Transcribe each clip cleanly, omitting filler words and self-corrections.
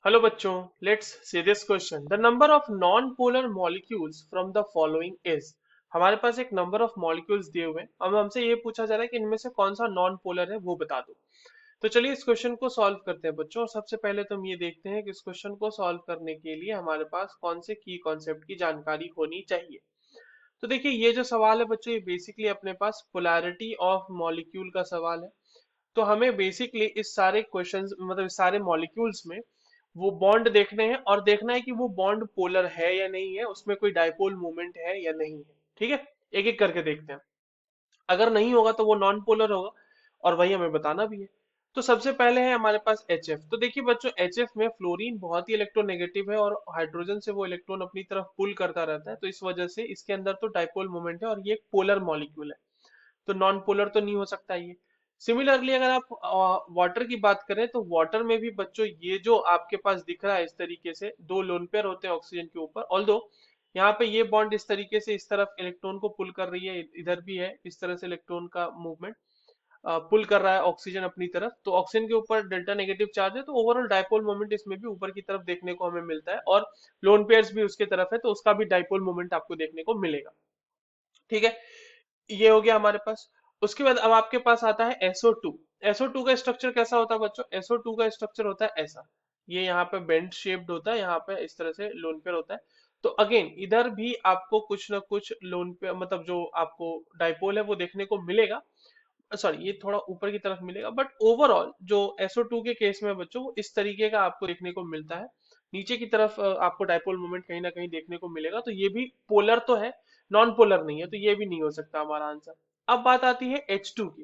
Hello बच्चों, let's see this question. The number of non polar molecules from the following is. हमारे पास एक number of molecules दिए हुए हैं। अब हमसे ये पूछा जा रहा है कि इनमें से कौन सा नॉन पोलर है वो बता दो। तो चलिए इस क्वेश्चन को सॉल्व करते हैं बच्चों। और सबसे पहले तो हम ये देखते हैं कि इस क्वेश्चन को सॉल्व करने के लिए हमारे पास कौन से की कॉन्सेप्ट की जानकारी होनी चाहिए। तो देखिए, ये जो सवाल है बच्चों, ये बेसिकली अपने पास पोलैरिटी ऑफ मॉलिक्यूल का सवाल है। तो हमें बेसिकली इस सारे क्वेश्चंस मतलब इस सारे मॉलिक्यूल्स में वो बॉन्ड देखने हैं और देखना है कि वो बॉन्ड पोलर है या नहीं है, उसमें कोई डाइपोल मूवमेंट है या नहीं है। ठीक है, एक एक करके देखते हैं। अगर नहीं होगा तो वो नॉन पोलर होगा, और वही हमें बताना भी है। तो सबसे पहले है हमारे पास HF। तो देखिए बच्चों, HF में फ्लोरीन बहुत ही इलेक्ट्रोनेगेटिव है और हाइड्रोजन से वो इलेक्ट्रॉन अपनी तरफ पुल करता रहता है, तो इस वजह से इसके अंदर तो डाइपोल मूवमेंट है और ये एक पोलर मॉलिक्यूल है। तो नॉन पोलर तो नहीं हो सकता ये। सिमिलरली अगर आप वाटर की बात करें तो वाटर में भी बच्चों ये जो आपके पास दिख रहा है इस तरीके से दो लोन पेयर होते हैं ऑक्सीजन के ऊपर, ऑल्दो यहाँ पे ये बॉन्ड इस तरीके से इस तरफ इलेक्ट्रॉन को पुल कर रही है, इधर भी है इस तरह से इलेक्ट्रॉन का मूवमेंट पुल कर रहा है ऑक्सीजन अपनी तरफ। तो ऑक्सीजन के ऊपर डेल्टा नेगेटिव चार्ज है, तो ओवरऑल डाइपोल मोमेंट इसमें भी ऊपर की तरफ देखने को हमें मिलता है, और लोन पेयर्स भी उसके तरफ है तो उसका भी डाइपोल मोमेंट आपको देखने को मिलेगा। ठीक है, ये हो गया हमारे पास। उसके बाद अब आपके पास आता है SO2। SO2 का स्ट्रक्चर कैसा होता है बच्चों? SO2 का स्ट्रक्चर होता है ऐसा, ये यहाँ पे बेंड शेप्ड होता है, यहाँ पे इस तरह से लोन पेयर होता है। तो अगेन इधर भी आपको कुछ ना कुछ लोन पेयर मतलब जो आपको डाइपोल है वो देखने को मिलेगा। सॉरी, ये थोड़ा ऊपर की तरफ मिलेगा, बट ओवरऑल जो SO2 के केस में बच्चों वो इस तरीके का आपको देखने को मिलता है। नीचे की तरफ आपको डाइपोल मोमेंट कहीं ना कहीं देखने को मिलेगा, तो ये भी पोलर तो है, नॉन पोलर नहीं है, तो ये भी नहीं हो सकता हमारा आंसर। अब बात आती है H2 की।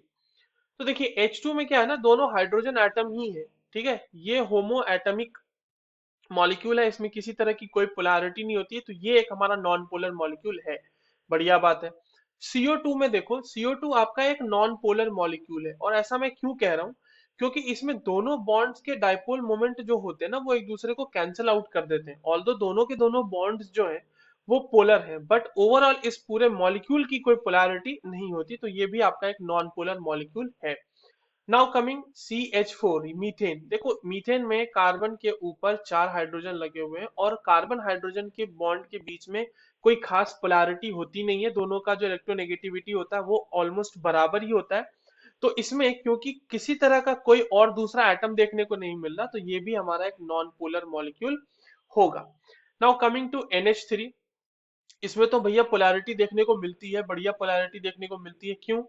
तो देखिए H2 में क्या है ना, दोनों हाइड्रोजन एटम ही है। ठीक है, ये होमो एटमिक मॉलिक्यूल है, इसमें किसी तरह की कोई पोलैरिटी नहीं होती है, तो ये एक हमारा नॉन पोलर मॉलिक्यूल है। बढ़िया बात है। CO2 में देखो, CO2 आपका एक नॉन पोलर मॉलिक्यूल है, और ऐसा मैं क्यों कह रहा हूँ, क्योंकि इसमें दोनों बॉन्ड्स के डाइपोल मोमेंट जो होते हैं ना वो एक दूसरे को कैंसिल आउट कर देते हैं। ऑल्दो दोनों के दोनों बॉन्ड्स जो है वो पोलर है, बट ओवरऑल इस पूरे मॉलिक्यूल की कोई पोलैरिटी नहीं होती, तो ये भी आपका एक नॉन पोलर मॉलिक्यूल है। Now coming CH4 methane. देखो मीथेन में कार्बन के ऊपर 4 हाइड्रोजन लगे हुए हैं, और कार्बन हाइड्रोजन के बॉन्ड के बीच में कोई खास पोलैरिटी होती नहीं है, दोनों का जो इलेक्ट्रोनेगेटिविटी होता है वो ऑलमोस्ट बराबर ही होता है। तो इसमें क्योंकि किसी तरह का कोई और दूसरा एटम देखने को नहीं मिल रहा, तो ये भी हमारा एक नॉन पोलर मॉलिक्यूल होगा। Now coming to NH3। इसमें तो भैया पोलैरिटी देखने को मिलती है, बढ़िया पोलैरिटी देखने को मिलती है। क्यों?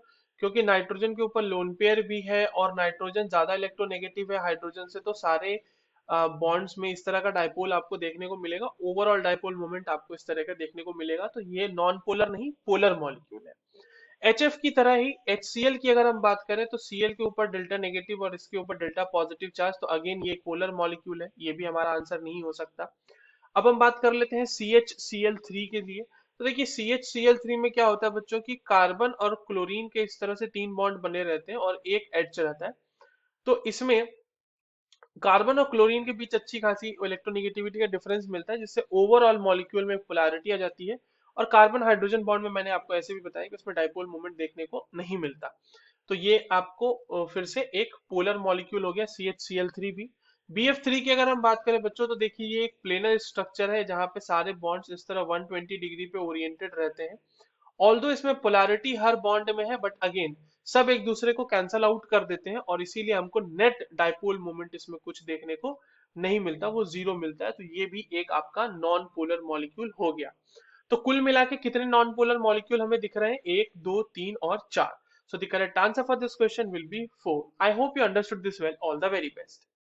क्योंकि नाइट्रोजन के ऊपर लोन पेयर भी है, और नाइट्रोजन ज्यादा इलेक्ट्रोनेगेटिव है हाइड्रोजन से, तो सारे बॉन्ड्स में इस तरह का डाइपोल आपको देखने को मिलेगा। ओवरऑल डाइपोल मोमेंट आपको इस तरह का देखने को मिलेगा, तो ये नॉन पोलर नहीं पोलर मॉलिक्यूल है। HF की तरह ही HCl की अगर हम बात करें तो Cl के ऊपर डेल्टा नेगेटिव और इसके ऊपर डेल्टा पॉजिटिव चार्ज, तो अगेन ये पोलर मॉलिक्यूल है, ये भी हमारा आंसर नहीं हो सकता। अब हम बात कर लेते हैं CHCl3 के लिए। तो देखिए CHCl3 में क्या होता है बच्चों की, कार्बन और क्लोरीन के इस तरह से 3 बॉन्ड बने रहते हैं और एक एच रहता है। तो इसमें कार्बन और क्लोरीन के बीच अच्छी खासी इलेक्ट्रोनेगेटिविटी का डिफरेंस मिलता है, जिससे ओवरऑल मॉलिक्यूल में पोलैरिटी आ जाती है। और कार्बन हाइड्रोजन बॉन्ड में मैंने आपको ऐसे भी बताया कि उसमें डाइपोल मोमेंट देखने को नहीं मिलता। तो ये आपको फिर से एक पोलर मॉलिक्यूल हो गया CHCl3 भी। BF3 की अगर हम बात करें बच्चों, तो देखिए ये एक प्लेनर स्ट्रक्चर है जहां पे सारे बॉन्ड्स इस तरह 120 डिग्री पे ओरिएंटेड रहते हैं। ऑल्दो इसमें पोलैरिटी हर बॉन्ड में है, बट अगेन सब एक दूसरे को कैंसल आउट कर देते हैं, और इसीलिए हमको नेट डाइपोल मोमेंट इसमें कुछ देखने को नहीं मिलता, वो जीरो मिलता है। तो ये भी एक आपका नॉन पोलर मॉलिक्यूल हो गया। तो कुल मिला के कितने नॉन पोलर मॉलिक्यूल हमें दिख रहे हैं? 1, 2, 3 और 4। So the correct answer for this question will be 4. I hope you understood this well. All the very best.